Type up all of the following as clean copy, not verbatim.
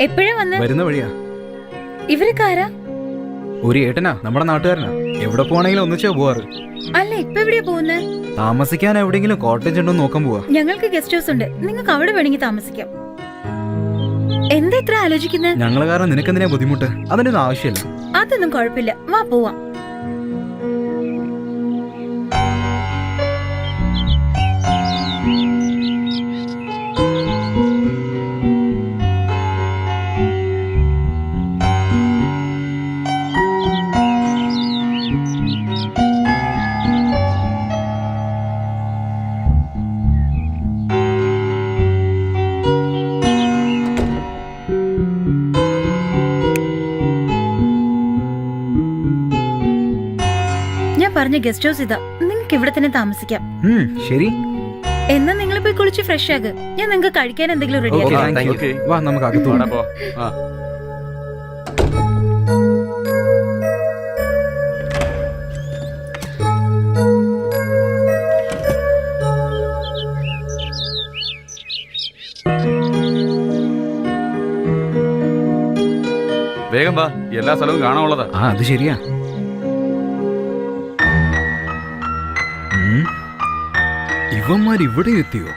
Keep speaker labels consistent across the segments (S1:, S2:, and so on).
S1: എപ്പോഴാ വന്ന്?
S2: വരുന്ന വഴിയാ.
S1: ഇവരൊക്കാരാ?
S2: ഒരു ഏട്ടനാ, നമ്മുടെ നാട്ടുകാരനാ. എവിടെ പോവാണെങ്കിലും ഒന്നിച്ചാ പോവാറ്.
S1: അല്ല, ഇപ്പൊ എവിടെയാ പോകുന്നത്?
S2: താമസിക്കാൻ എവിടെയെങ്കിലും കോട്ടേജ് ഉണ്ടോ നോക്കാൻ പോവാ.
S1: ഞങ്ങൾക്ക് ഗസ്റ്റ് ഹൗസ് ഉണ്ട്, നിങ്ങൾക്ക് അവിടെ വേണമെങ്കിൽ താമസിക്കാം. എന്താ ഇത്ര ആലോചിക്കുന്നത്?
S2: ഞങ്ങള് കാരണം നിനക്കെന്തിനാ ബുദ്ധിമുട്ട്? അതിന്റെ ഒന്നും ആവശ്യമില്ല.
S1: അതൊന്നും കുഴപ്പമില്ല, വാ പോവാം. ഞാൻ പറഞ്ഞ ഗസ്റ്റ് ഹൗസ് ഇതാ, നിങ്ങൾക്ക് ഇവിടെ തന്നെ താമസിക്കാം.
S2: ശരി.
S1: എന്നാ നിങ്ങൾ പോയി കുളിച്ച് ഫ്രഷ് ആകുക. ഞാൻ നിങ്ങൾക്ക് കഴിക്കാൻ എന്തെങ്കിലും റെഡി ആക്കാം.
S2: വാ, നമുക്ക് അകത്തു പോകാം.
S3: വേഗം വാ, എല്ലാ സ്ഥലവും കാണാനുള്ളതാ.
S2: അത് ശരിയാ. ഇവന്മാർ ഇവിടെ എത്തിയോ?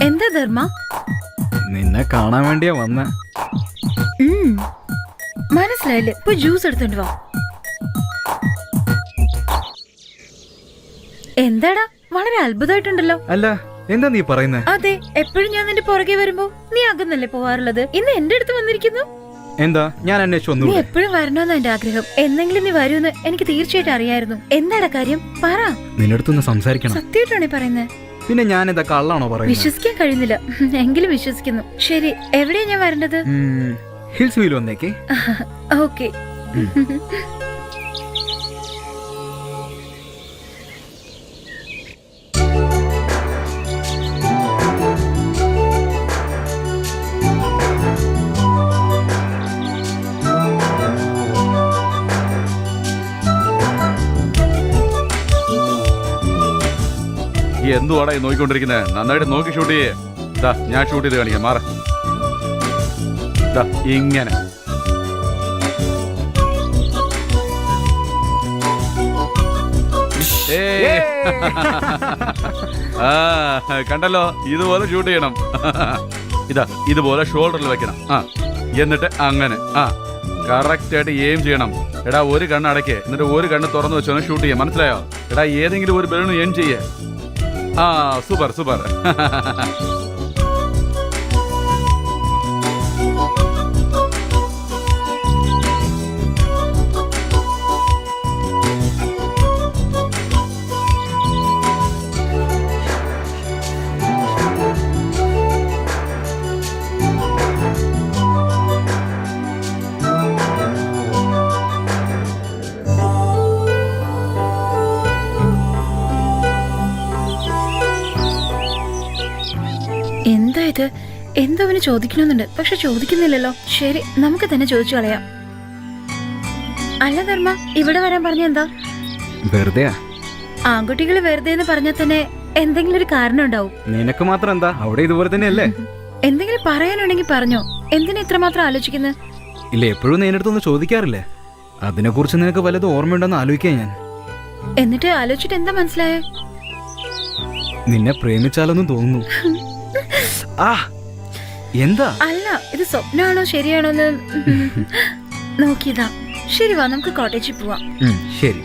S1: എന്താ ധർമ്മ?
S2: നിന്നെ കാണാൻ വേണ്ടിയാ വന്ന.
S1: മനസ്സിലായില്ലേ? പോയി ജ്യൂസ് എടുത്തോണ്ട് വാ. എന്താടാ, വളരെ അത്ഭുതമായിട്ടുണ്ടല്ലോ.
S2: അല്ല, എന്താ നീ പറയുന്നേ?
S1: അതെ, എപ്പോഴും ഞാൻ നിന്റെ പുറകെ വരുമ്പോ നീ അകന്നല്ലേ പോവാറുള്ളത്. ഇന്ന് എന്റെ അടുത്ത് വന്നിരിക്കുന്നു.
S2: എന്താ, ഞാൻ അന്വേഷിച്ചു?
S1: നീ എപ്പോഴും വരണമെന്ന് എന്റെ ആഗ്രഹം. എന്തെങ്കിലും നീ വരുമെന്ന് എനിക്ക് തീർച്ചയായിട്ടും അറിയായിരുന്നു. എന്താടാ കാര്യം? പറ.
S2: നിന്റെ അടുത്തൊന്ന് സംസാരിക്കണം.
S1: സത്യമായിട്ടാണേ പറയുന്നത്.
S2: പിന്നെ ഞാൻ ഇതാ കള്ളാണോ പറയുന്നത്?
S1: വിശ്വസിക്കാൻ കഴിയുന്നില്ല, എങ്കിലും വിശ്വസിക്കുന്നു. ശരി, എവിടെയാ ഞാൻ വരേണ്ടത്?
S2: ഹിൽസ് വീൽ വന്നേക്കേ.
S1: ഓക്കെ.
S3: ഈ എന്തുവാടാ ഈ നോക്കിക്കൊണ്ടിരിക്കുന്നത്? നന്നായിട്ട് നോക്കി ഷൂട്ട് ചെയ്യേ. ഞാൻ ഷൂട്ട് ചെയ്ത് കാണിക്കാം. മാറ ഇങ്ങനെ. കണ്ടല്ലോ, ഇതുപോലെ ഷൂട്ട് ചെയ്യണം. ഇതുപോലെ ഷോൾഡറിൽ വെക്കണം. എന്നിട്ട് അങ്ങനെ കറക്റ്റ് ആയിട്ട് എയിം ചെയ്യണം. എടാ, ഒരു കണ്ണ് അടയ്ക്കേ, എന്നിട്ട് ഒരു കണ്ണ് തുറന്നു വെച്ചോ ഷൂട്ട് ചെയ്യാം. മനസ്സിലായോ? എടാ, ഏതെങ്കിലും ഒരു ബലൂൺ എയിം ചെയ്യേ. Super super.
S1: എന്താ ഇത്? എന്തോ അവന് ചോദിക്കണമെന്നുണ്ട്, പക്ഷെ ചോദിക്കുന്നില്ലല്ലോ. ശരി, നമുക്ക് തന്നെ ചോദിച്ചു കളയാം. അല്ല ധർമ്മ, ഇവിടെ വരാൻ പറഞ്ഞ എന്താ?
S2: വെറുതെ.
S1: ആൺകുട്ടികൾ വെറുതെ എന്ന് പറഞ്ഞാൽ തന്നെ എന്തെങ്കിലും ഒരു കാരണം ഉണ്ടാവും.
S2: നിനക്ക് മാത്രം എന്താ? അവിടെ ഇതുപോലെ തന്നെയല്ലേ?
S1: എന്തെങ്കിലും പറയാനുണ്ടെങ്കിൽ പറഞ്ഞോ. എന്തിനാ ഇത്രമാത്രം ആലോചിക്കുന്നത്?
S2: ഇല്ല, എപ്പോഴും നിന്റെ അടുത്തൊന്ന് ചോദിക്കാറില്ലേ? അതിനെ കുറിച്ച് നിനക്ക് വല്ലതും ഓർമ്മയുണ്ടെന്ന് ആലോചിക്കാൻ ഞാൻ.
S1: എന്നിട്ട് ആലോചിച്ചിട്ട് എന്താ മനസ്സിലായേ?
S2: നിന്നെ പ്രേമിച്ചാലൊന്നും തോന്നുന്നു. എന്താ?
S1: അല്ല, ഇത് സ്വപ്നമാണോ ശരിയാണോന്ന് നോക്കിയതാ. ശരി, വാ, നമുക്ക് കോട്ടേജിൽ പോവാം.
S2: ശരി.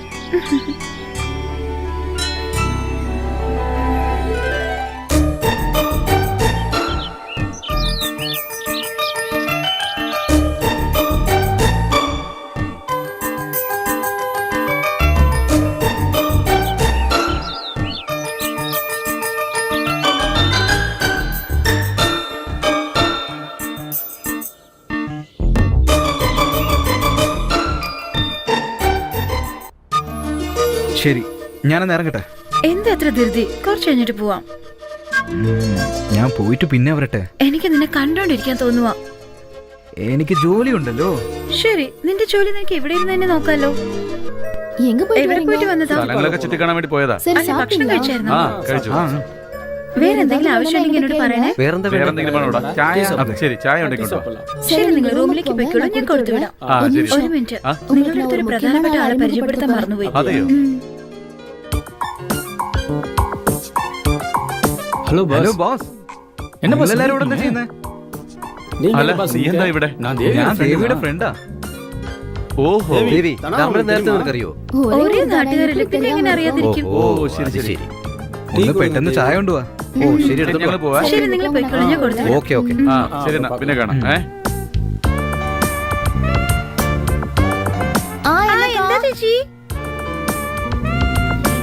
S2: ശരി, ഞാനെന്ന് ഇറങ്ങട്ടെ.
S1: എന്താ എത്ര ധൃതി? കുറച്ച് കഴിഞ്ഞിട്ട് പോവാം.
S2: ഞാൻ പോയിട്ട് പിന്നെ വരട്ടെ.
S1: എനിക്ക് നിന്നെ കണ്ടോണ്ടിരിക്കാൻ തോന്നുവാ.
S2: എനിക്ക് ജോലിയുണ്ടല്ലോ.
S1: ശരി, നിന്റെ ജോലി നിനക്ക് എവിടെ ഇരുന്ന് തന്നെ നോക്കാലോ. എവിടെ പോയിട്ട് വന്നതാ?
S3: സ്ഥലങ്ങളൊക്കെ ചുറ്റിക്കാണാൻ വേണ്ടി പോയതാ.
S1: അല്ല, ഭക്ഷണം കഴിച്ചായിരുന്നോ?
S3: കഴിച്ചു.
S1: വേറെ എന്തെങ്കിലും ആവശ്യമുണ്ടെങ്കിൽ എന്നോട് പറയണേ.
S3: വേറെന്തെങ്കിലും വേണോ ഇവിടെ? ചായ? ശരി, ചായ ഉണ്ടെങ്കിലോ?
S1: ശരി, നിങ്ങൾ റൂമിലേക്ക് പോയിക്കോളൂ, ഞാൻ കൊടുത്തു വിടാം.
S3: ശരി.
S1: ഒരു മിനിറ്റ്, നിങ്ങളുടെ അടുത്തൊരു പ്രധാനപ്പെട്ട ആളെ പരിചയപ്പെടുത്താൻ മറന്നുപോയി.
S3: അതെയോ?
S4: Hello
S2: hello boss. എല്ലാവരും ഇവിടെ എന്താ ചെയ്യുന്നേ?
S3: അല്ല, നീ എന്താ ഇവിടെ?
S2: ഞാൻ ദേവിയുടെ ഫ്രണ്ടാ.
S3: ഓഹോ.
S4: നേരത്തെ നിനക്കറിയോ?
S1: ഒരേ നാട്ടുകാരല്ലേ, പിന്നെ എങ്ങനെ അറിയാതിരിക്കും?
S3: ഓ, ശരി ശരി.
S2: ഒന്ന് പെട്ടെന്ന് ചായ കൊണ്ടുപോവാ.
S4: ഓ ശരി,
S3: ഞങ്ങൾ പോവാ.
S1: ശരി, നിങ്ങൾ പോയിക്കോളൂ, ഞാൻ കൊടുത്തു വിടാം.
S4: Okay okay.
S3: ശരി എന്നാ, പിന്നെ കാണാം.
S1: എന്താ ചേച്ചി?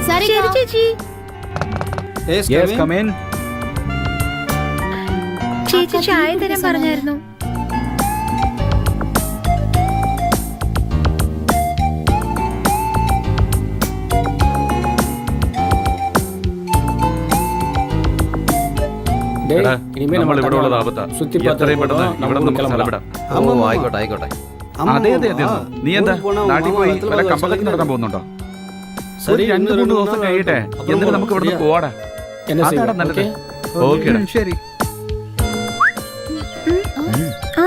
S1: ശരി ചേച്ചി.
S2: Yes, come in.
S1: ചേച്ചി ചായ തരാൻ പറഞ്ഞായിരുന്നു.
S3: നമ്മൾ ഇവിടെ ഉള്ളത് ആപത്താ. എത്രയും പെട്ടെന്ന് ഇവിടെ നമുക്ക് സ്ഥലം വിടാം.
S4: ഓ ആയിക്കോട്ടെ ആയിക്കോട്ടെ.
S3: അതെ അതെ അതെ. നീ എന്താ നാട്ടിൽ പോയി വല്ല കമ്പകത്തിൽ നടത്താൻ പോകുന്നുണ്ടോ? ഒരു 2-3 ദിവസം കഴിയട്ടെ, എന്നിട്ട് നമുക്ക് ഇവിടെ നിന്ന് പോവാടാ. അതാടാ നല്ലത്. ഓക്കെ.
S2: ശരി.
S1: ആ,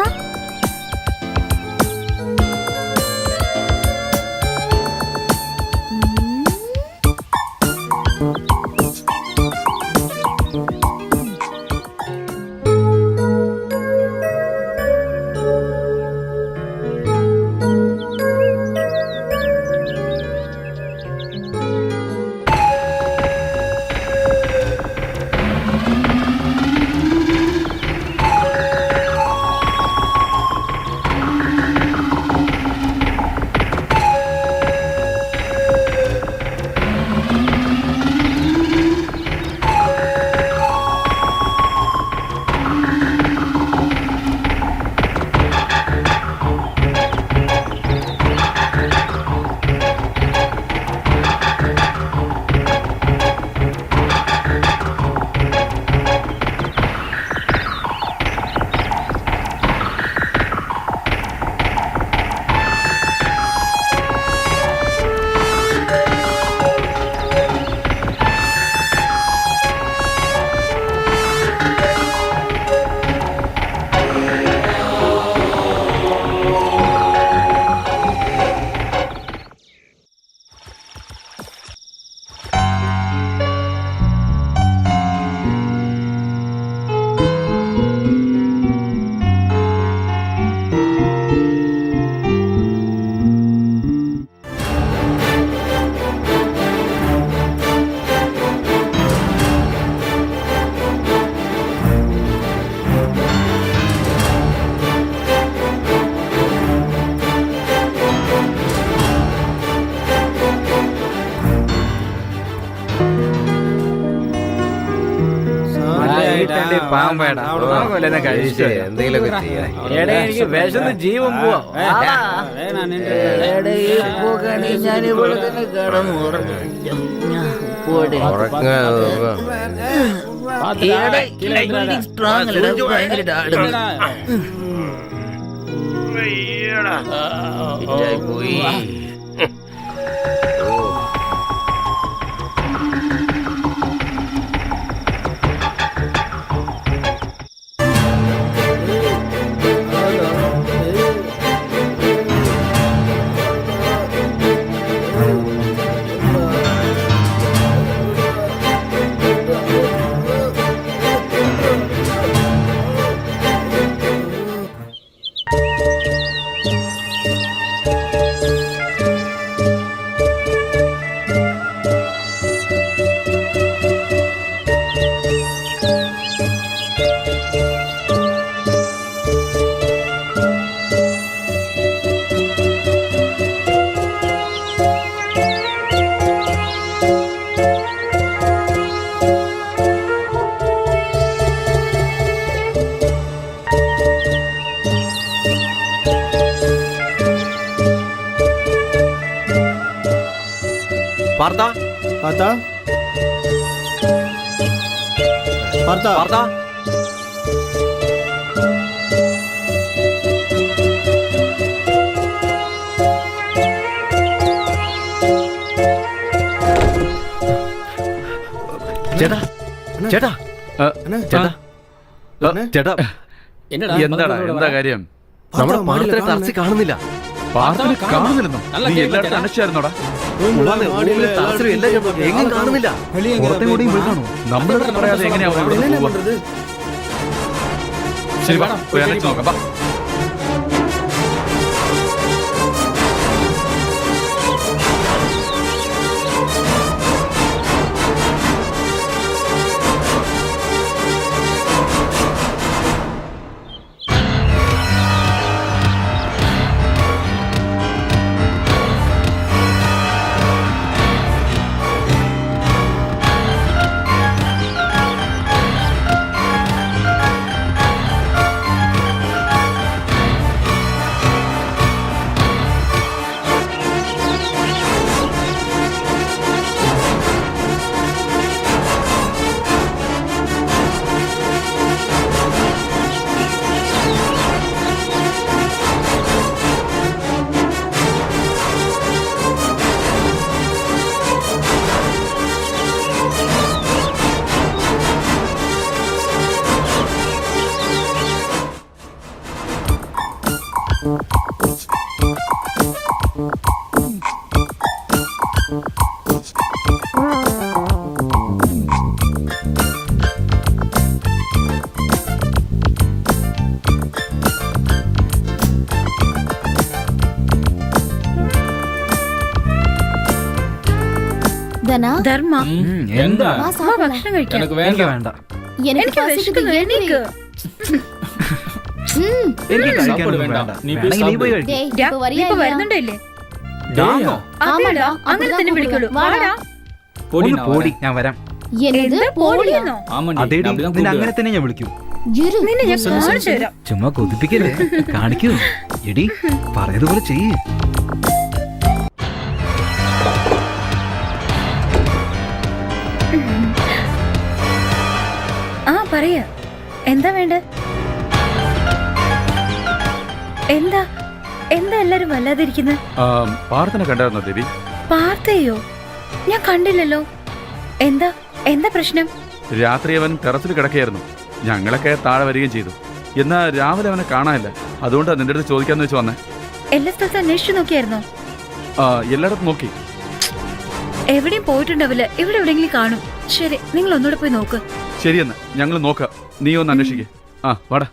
S4: എന്തെങ്കിലുമൊക്കെ ചെയ്യാം.
S5: എനിക്ക് വിശന്ന് ജീവൻ പോവാ. ഞാൻ ഇവിടെ തന്നെ കിടന്നു പോയി.
S4: പാർത്ത
S6: പാർത്ത പാർത്ത
S4: പാർത്ത ചേട്ടാ ചേട്ടാ ചേട്ടാ ചേട്ടാ
S3: എന്താടാ എന്താ കാര്യം?
S4: നമ്മുടെ പാർത്തനെ ടർച്ച് കാണുന്നില്ല.
S3: പാർത്തിനെ കാണുന്നില്ലെന്നോ? നീ എല്ലായിടത്തും അന്വേഷിച്ചായിരുന്നോടാ?
S4: ടർച്ചിലും എല്ലാം ഞാൻ നോക്കി. എങ്ങും കാണുന്നില്ല.
S2: പുറത്തെ കൂടെയും പോയി കാണോ?
S3: നമ്മളോട് പറയാതെ എങ്ങനെയാ അവൻ ഇവിടെ
S6: என்ன
S3: പോവാ?
S6: பண்றது?
S3: ശരി വാ, പോയി അന്വേഷിച്ച് നോക്കാം വാ.
S7: தனா
S1: ധർമ്മ
S2: എന്താ
S7: வா
S1: വാ,
S7: சாப்பிடலாம்.
S1: ഭക്ഷണം കഴിക്കാം.
S2: എനിക്ക് വേണ്ട.
S1: എനിക്ക് വിശക്കുന്നു, എണീക്ക്.
S2: എനിക്ക് കഴിക്കാനൊന്നും വേണ്ട. വേണമെങ്കിൽ നീ പോയി കഴിക്ക്.
S7: டேய்
S1: ഡാ,
S7: இப்ப
S1: നീ
S7: வரியா
S1: ഇപ്പൊ
S7: இல்லையா?
S1: വരുന്നുണ്ടോ ഇല്ലേ?
S2: ഡാന്നോ?
S1: അതേടാ, അങ്ങനെ
S7: அப்படிதான்
S1: തന്നെ വിളിക്കുള്ളൂ.
S7: கூப்பிடுவேன்.
S1: വാടാ.
S2: ഒന്ന് പോടി, ഞാൻ വരാം.
S7: என்னது
S1: എന്ത്
S7: போலியா?
S1: പോളിയെന്നോ?
S2: അതേടി, നിന്നെ അങ്ങനെ തന്നെ ഞാൻ വിളിക്കൂ.
S7: இரு
S1: നിന്നെ ഞാൻ കാണിച്ചു തരാം.
S2: ചുമ്മാ കൊതിപ്പിക്കല്ലേ, കാണിക്കൂ. എടി പറയതുപോലെ ചെയ്യ്.
S1: ആ പറയാ, എന്താ വേണ്ട? എന്താ എന്താ എല്ലാരും വല്ലാതിരിക്കുന്നത്?
S3: പാർത്തിനെ കണ്ടായിരുന്നോ ദേവി?
S1: പാർത്തയോ? ഞാൻ കണ്ടില്ലല്ലോ. എന്താ എന്താ പ്രശ്നം?
S3: രാത്രി അവൻ ടെറസിൽ കിടക്കുകയായിരുന്നു. ഞങ്ങളൊക്കെ താഴെ വരികയും ചെയ്തു. എന്നാ രാവിലെ അവനെ കാണാനില്ല. അതുകൊണ്ടാണ് നിന്റെ അടുത്ത് ചോദിക്കാന്ന് വെച്ച് വന്നേ.
S1: എല്ലാ സ്ഥലത്തും അന്വേഷിച്ചു നോക്കിയായിരുന്നോ?
S3: എല്ലായിടത്തും നോക്കി.
S1: എവിടെയും പോയിട്ടുണ്ടാവില്ല. ഇവിടെ എവിടെയെങ്കിലും കാണും. ശരി, നിങ്ങൾ ഒന്നുകൂടെ പോയി നോക്ക്.
S3: ശരിയെന്ന് ഞങ്ങൾ നോക്കാം. നീ ഒന്ന് അന്വേഷിക്കേ. വാടാ.